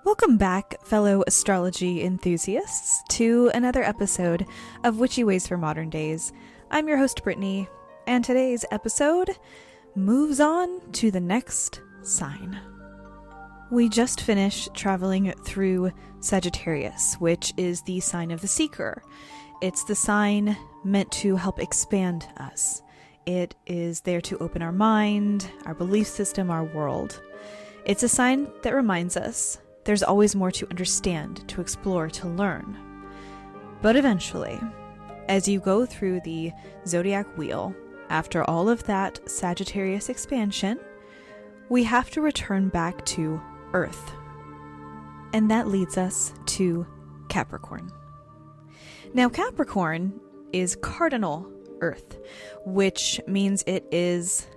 Welcome back, fellow astrology enthusiasts, to another episode of Witchy Ways for Modern Days. I'm your host, Brittany, and today's episode moves on to the next sign. We just finished traveling through Sagittarius, which is the sign of the seeker. It's the sign meant to help expand us. It is there to open our mind, our belief system, our world. It's a sign that reminds us there's always more to understand, to explore, to learn. But eventually, as you go through the zodiac wheel, after all of that Sagittarius expansion, we have to return back to Earth. And that leads us to Capricorn. Now, Capricorn is cardinal Earth, which means it is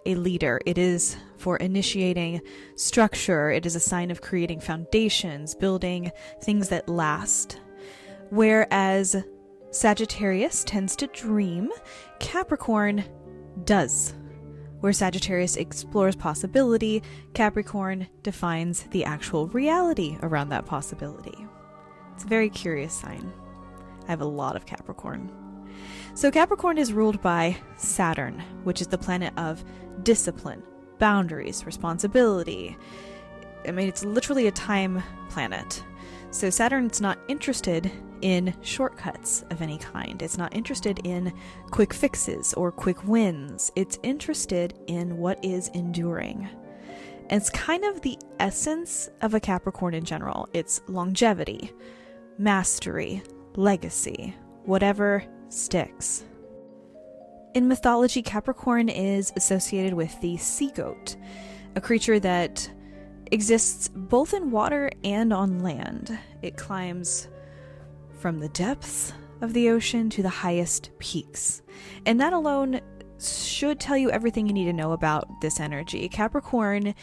a leader. It is for initiating structure. It is a sign of creating foundations, building things that last. Whereas Sagittarius tends to dream, Capricorn does. Where Sagittarius explores possibility, Capricorn defines the actual reality around that possibility. It's a very curious sign. I have a lot of Capricorn. So Capricorn is ruled by Saturn, which is the planet of discipline, boundaries, responsibility. I mean, it's literally a time planet. So Saturn's not interested in shortcuts of any kind. It's not interested in quick fixes or quick wins. It's interested in what is enduring. And it's kind of the essence of a Capricorn in general. It's longevity, mastery, legacy, whatever sticks. In mythology, Capricorn is associated with the sea goat, a creature that exists both in water and on land. It climbs from the depths of the ocean to the highest peaks. And that alone should tell you everything you need to know about this energy. Capricorn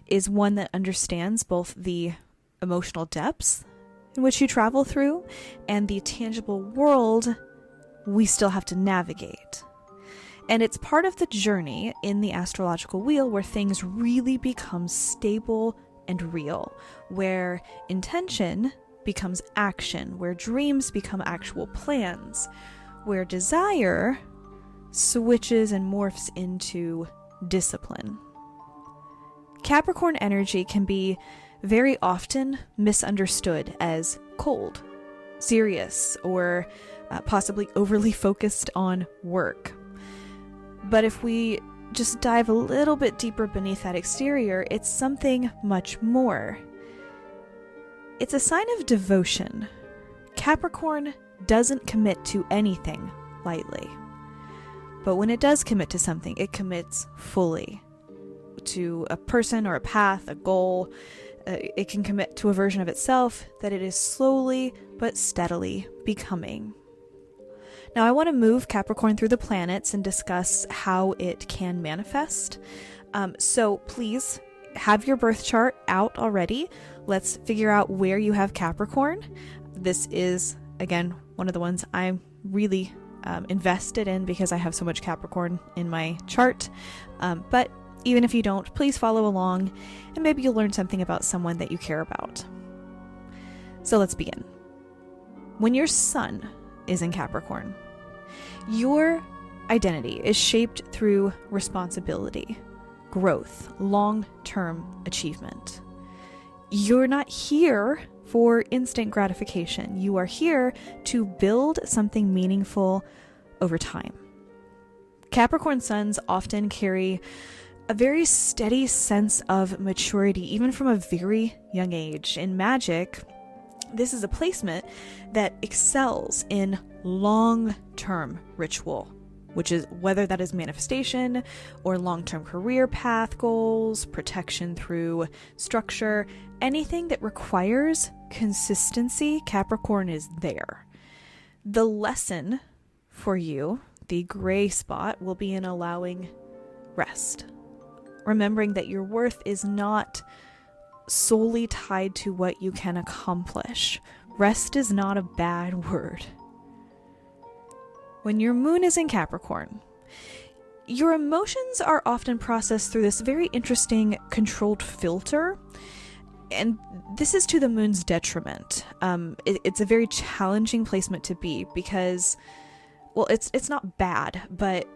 is one that understands both the emotional depths in which you travel through and the tangible world we still have to navigate. And it's part of the journey in the astrological wheel where things really become stable and real, where intention becomes action, where dreams become actual plans, where desire switches and morphs into discipline. Capricorn energy can be very often misunderstood as cold, serious, or possibly overly focused on work. But if we just dive a little bit deeper beneath that exterior, it's something much more. It's a sign of devotion. Capricorn doesn't commit to anything lightly. But when it does commit to something, it commits fully to a person or a path, a goal. It can commit to a version of itself that it is slowly but steadily becoming. Now, I want to move Capricorn through the planets and discuss how it can manifest. So please have your birth chart out already. Let's figure out where you have Capricorn. This is, again, one of the ones I'm really invested in because I have so much Capricorn in my chart. But even if you don't, please follow along and maybe you'll learn something about someone that you care about. So let's begin. When your sun is in Capricorn, your identity is shaped through responsibility, growth, long-term achievement. You're not here for instant gratification. You are here to build something meaningful over time. Capricorn suns often carry a very steady sense of maturity, even from a very young age. In magic, this is a placement that excels in long-term ritual, which is whether that is manifestation or long-term career path goals, protection through structure, anything that requires consistency, Capricorn is there. The lesson for you, the gray spot, will be in allowing rest. Remembering that your worth is not solely tied to what you can accomplish. Rest is not a bad word. When your moon is in Capricorn, your emotions are often processed through this very interesting controlled filter. And this is to the moon's detriment. It's a very challenging placement to be because, well, it's not bad, but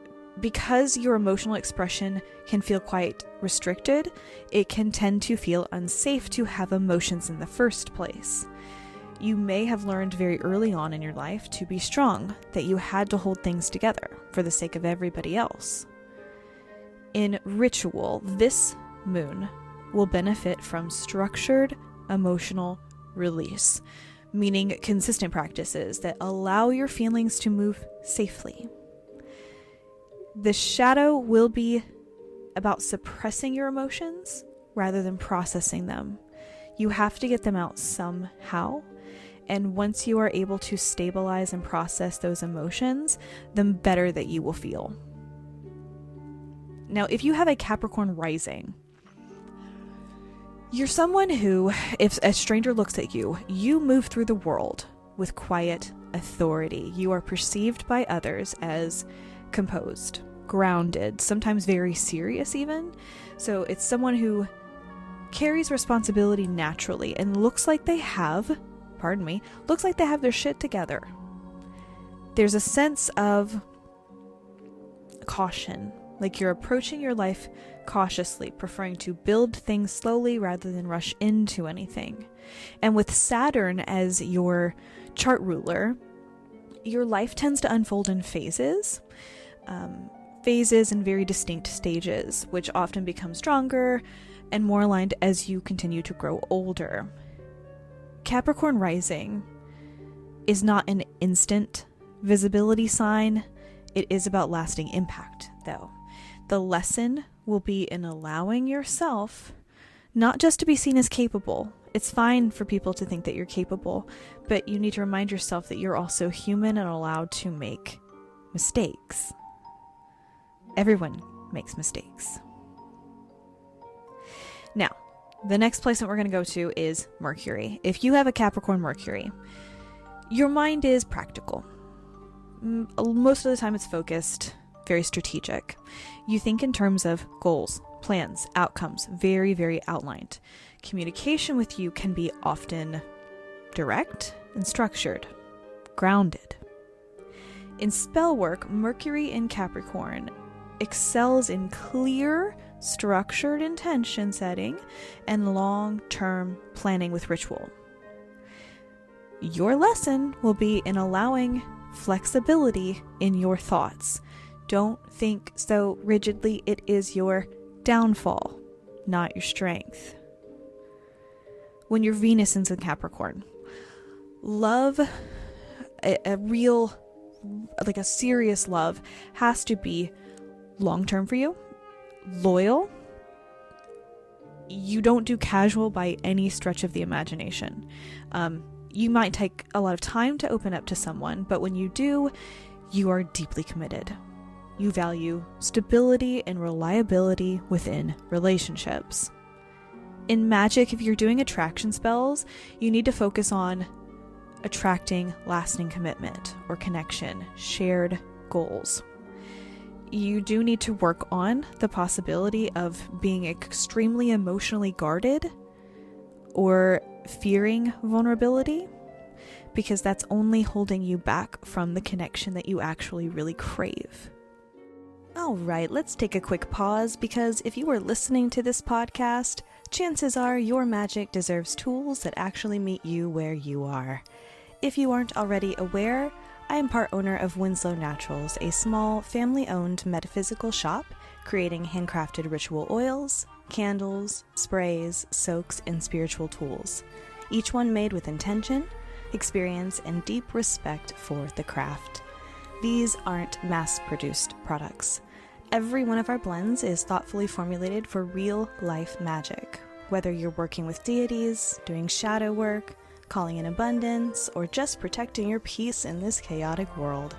because your emotional expression can feel quite restricted, it can tend to feel unsafe to have emotions in the first place. You may have learned very early on in your life to be strong, that you had to hold things together for the sake of everybody else. In ritual, this moon will benefit from structured emotional release, meaning consistent practices that allow your feelings to move safely. The shadow will be about suppressing your emotions rather than processing them. You have to get them out somehow, and once you are able to stabilize and process those emotions, the better that you will feel. Now, if you have a Capricorn rising, you're someone who, if a stranger looks at you, you move through the world with quiet authority. You are perceived by others as composed, grounded, sometimes very serious even. So it's someone who carries responsibility naturally and looks like they have their shit together. There's a sense of caution, like you're approaching your life cautiously, preferring to build things slowly rather than rush into anything. And with Saturn as your chart ruler, your life tends to unfold in phases in very distinct stages, which often become stronger and more aligned as you continue to grow older. Capricorn rising is not an instant visibility sign. It is about lasting impact, though. The lesson will be in allowing yourself not just to be seen as capable. It's fine for people to think that you're capable, but you need to remind yourself that you're also human and allowed to make mistakes. Everyone makes mistakes. Now, the next placement we're going to go to is Mercury. If you have a Capricorn Mercury, your mind is practical. Most of the time it's focused, very strategic. You think in terms of goals, plans, outcomes, very, very outlined. Communication with you can be often direct and structured, grounded. In spell work, Mercury in Capricorn excels in clear, structured intention setting and long-term planning with ritual. Your lesson will be in allowing flexibility in your thoughts. Don't think so rigidly. It is your downfall, not your strength. When your Venus is in Capricorn, love, a real, like a serious love, has to be long-term for you, loyal. You don't do casual by any stretch of the imagination. You might take a lot of time to open up to someone, but when you do, you are deeply committed. You value stability and reliability within relationships. In magic, if you're doing attraction spells, you need to focus on attracting lasting commitment or connection, shared goals. You do need to work on the possibility of being extremely emotionally guarded or fearing vulnerability, because that's only holding you back from the connection that you actually really crave. Alright, let's take a quick pause, because if you are listening to this podcast, chances are your magic deserves tools that actually meet you where you are. If you aren't already aware, I am part owner of Winslow Naturals, a small, family-owned metaphysical shop creating handcrafted ritual oils, candles, sprays, soaks, and spiritual tools, each one made with intention, experience, and deep respect for the craft. These aren't mass-produced products. Every one of our blends is thoughtfully formulated for real-life magic, whether you're working with deities, doing shadow work, calling in abundance, or just protecting your peace in this chaotic world.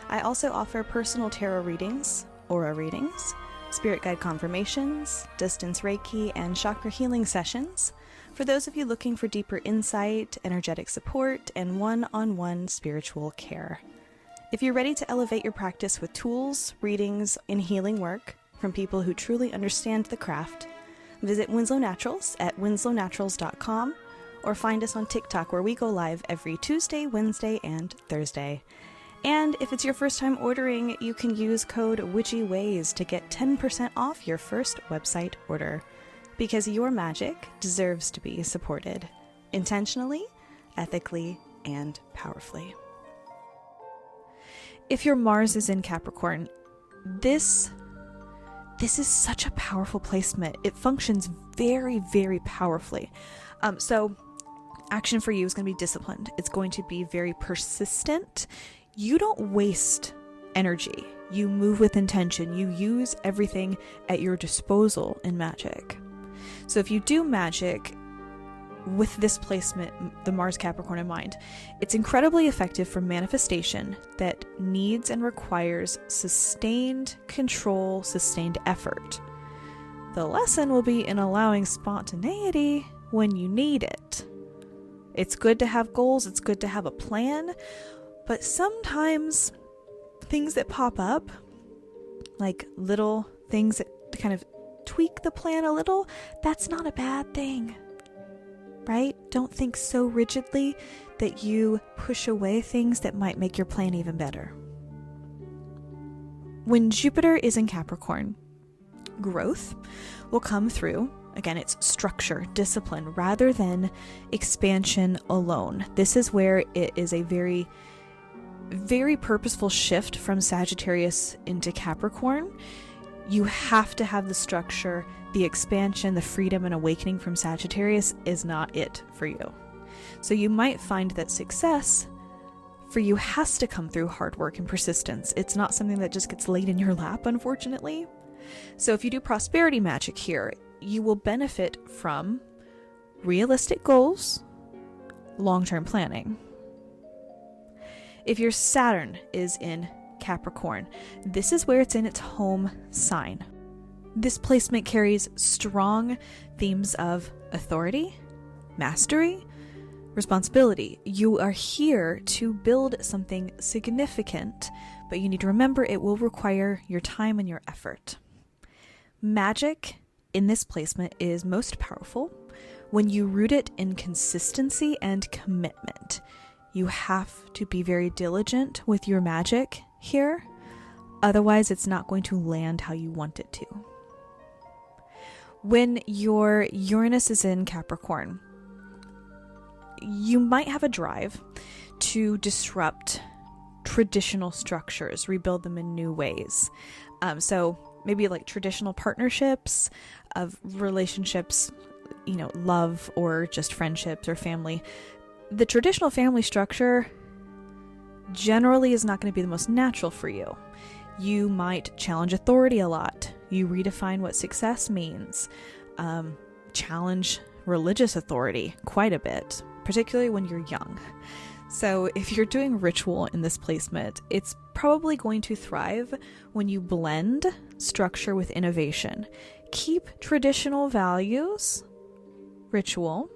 I also offer personal tarot readings, aura readings, spirit guide confirmations, distance Reiki, and chakra healing sessions for those of you looking for deeper insight, energetic support, and one-on-one spiritual care. If you're ready to elevate your practice with tools, readings, and healing work from people who truly understand the craft, Visit Winslow Naturals at winslownaturals.com or find us on TikTok, where we go live every Tuesday, Wednesday, and Thursday. And if it's your first time ordering, you can use code Witchy Ways to get 10% off your first website order. Because your magic deserves to be supported intentionally, ethically, and powerfully. If your Mars is in Capricorn, this is such a powerful placement. It functions very, very powerfully. So action for you is going to be disciplined. It's going to be very persistent. You don't waste energy. You move with intention. You use everything at your disposal in magic. So if you do magic with this placement, the Mars Capricorn in mind, it's incredibly effective for manifestation that needs and requires sustained control, sustained effort. The lesson will be in allowing spontaneity when you need it. It's good to have goals, it's good to have a plan, but sometimes things that pop up, like little things that kind of tweak the plan a little, that's not a bad thing. Right? Don't think so rigidly that you push away things that might make your plan even better. When Jupiter is in Capricorn, growth will come through. Again, it's structure, discipline, rather than expansion alone. This is where it is a very, very purposeful shift from Sagittarius into Capricorn. You have to have the structure. The expansion, the freedom and awakening from Sagittarius is not it for you. So you might find that success for you has to come through hard work and persistence. It's not something that just gets laid in your lap, unfortunately. So if you do prosperity magic here, you will benefit from realistic goals, long-term planning. If your Saturn is in Capricorn, this is where it's in its home sign. This placement carries strong themes of authority, mastery, responsibility. You are here to build something significant, but you need to remember it will require your time and your effort. Magic in this placement is most powerful when you root it in consistency and commitment. You have to be very diligent with your magic here, otherwise it's not going to land how you want it to. When your Uranus is in Capricorn, you might have a drive to disrupt traditional structures, rebuild them in new ways. So maybe like traditional partnerships of relationships, love or just friendships or family. The traditional family structure generally is not going to be the most natural for you. You might challenge authority a lot. You redefine what success means. Challenge religious authority quite a bit, particularly when you're young. So if you're doing ritual in this placement, it's probably going to thrive when you blend structure with innovation. Keep traditional values, ritual,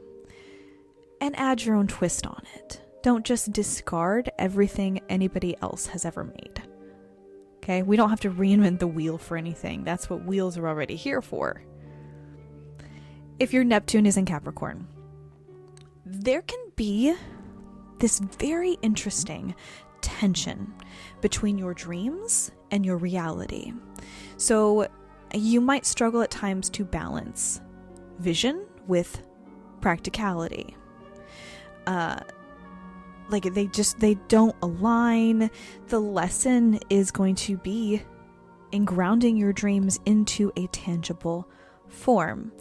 and add your own twist on it. Don't just discard everything anybody else has ever made. Okay, we don't have to reinvent the wheel for anything. That's what wheels are already here for. If your Neptune is in Capricorn, there can be this very interesting tension between your dreams and your reality. So you might struggle at times to balance vision with practicality. They don't align. The lesson is going to be in grounding your dreams into a tangible form.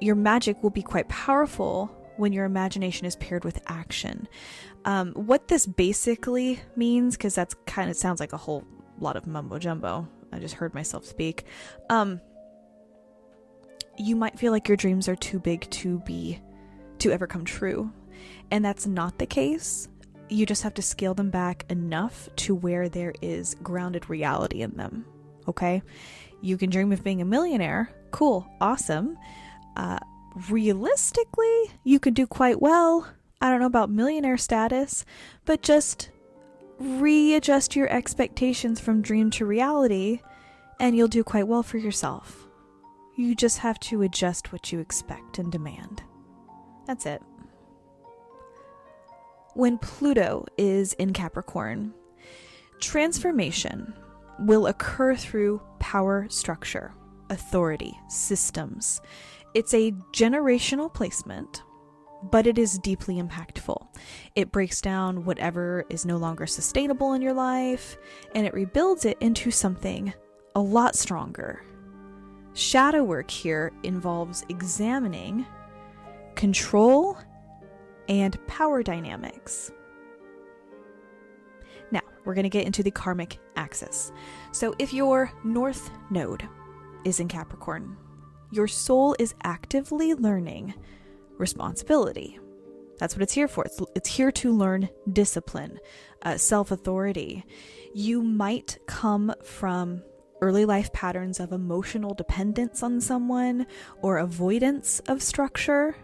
Your magic will be quite powerful when your imagination is paired with action. What this basically means, because that's kind of sounds like a whole lot of mumbo jumbo. I just heard myself speak. You might feel like your dreams are too big to ever come true. And that's not the case. You just have to scale them back enough to where there is grounded reality in them. Okay? You can dream of being a millionaire. Cool. Awesome. Realistically, you could do quite well. I don't know about millionaire status, but just readjust your expectations from dream to reality and you'll do quite well for yourself. You just have to adjust what you expect and demand. That's it. When Pluto is in Capricorn, transformation will occur through power structure, authority, systems. It's a generational placement, but it is deeply impactful. It breaks down whatever is no longer sustainable in your life, and it rebuilds it into something a lot stronger. Shadow work here involves examining control and power dynamics. Now, we're going to get into the karmic axis. So if your north node is in Capricorn, your soul is actively learning responsibility. That's what it's here for. It's here to learn discipline, self-authority. You might come from early life patterns of emotional dependence on someone or avoidance of structure.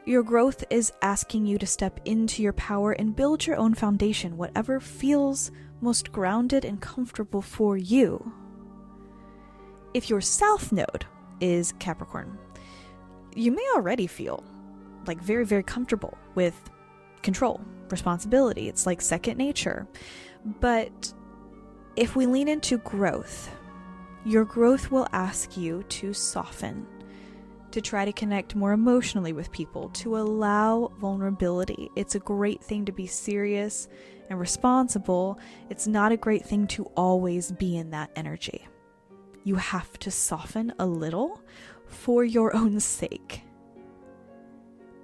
Your growth is asking you to step into your power and build your own foundation, whatever feels most grounded and comfortable for you. If your south node is Capricorn, you may already feel like very, very comfortable with control, responsibility. It's like second nature. But if we lean into growth, your growth will ask you to soften, to try to connect more emotionally with people, to allow vulnerability. It's a great thing to be serious and responsible. It's not a great thing to always be in that energy. You have to soften a little for your own sake.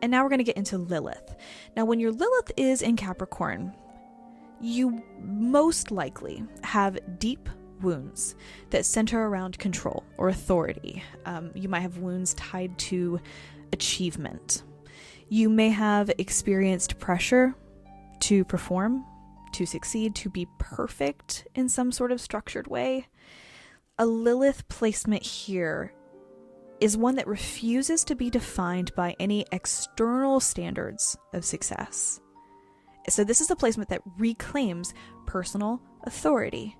And now we're going to get into Lilith. Now, when your Lilith is in Capricorn, you most likely have deep wounds that center around control or authority. You might have wounds tied to achievement. You may have experienced pressure to perform, to succeed, to be perfect in some sort of structured way. A Lilith placement here is one that refuses to be defined by any external standards of success. So this is a placement that reclaims personal authority,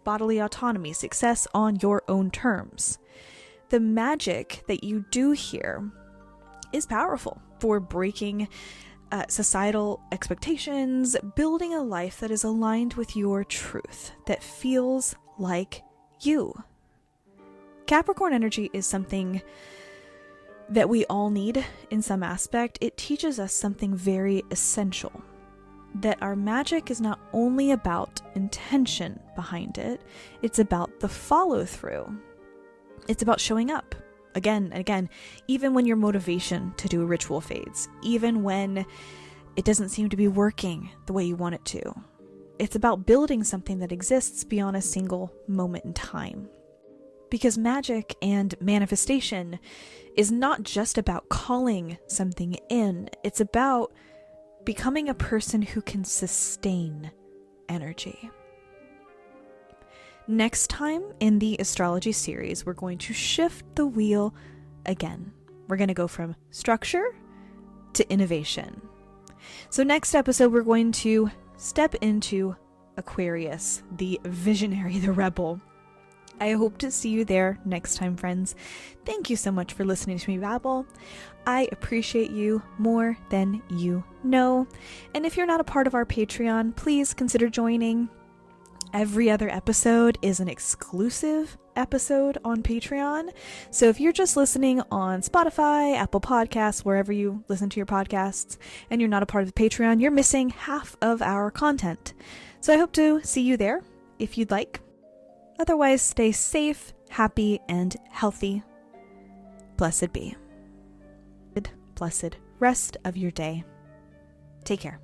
bodily autonomy, success on your own terms. The magic that you do here is powerful for breaking societal expectations, building a life that is aligned with your truth, that feels like you. Capricorn energy is something that we all need in some aspect. It teaches us something very essential, that our magic is not only about intention behind it, it's about the follow-through. It's about showing up again and again, even when your motivation to do a ritual fades, even when it doesn't seem to be working the way you want it to. It's about building something that exists beyond a single moment in time. Because magic and manifestation is not just about calling something in, it's about becoming a person who can sustain energy. Next time in the astrology series, we're going to shift the wheel again. We're going to go from structure to innovation. So next episode, we're going to step into Aquarius, the visionary, the rebel. I hope to see you there next time, friends. Thank you so much for listening to me babble. I appreciate you more than you know. And if you're not a part of our Patreon, please consider joining. Every other episode is an exclusive episode on Patreon. So if you're just listening on Spotify, Apple Podcasts, wherever you listen to your podcasts, and you're not a part of the Patreon, you're missing half of our content. So I hope to see you there if you'd like. Otherwise, stay safe, happy, and healthy. Blessed be. Blessed rest of your day. Take care.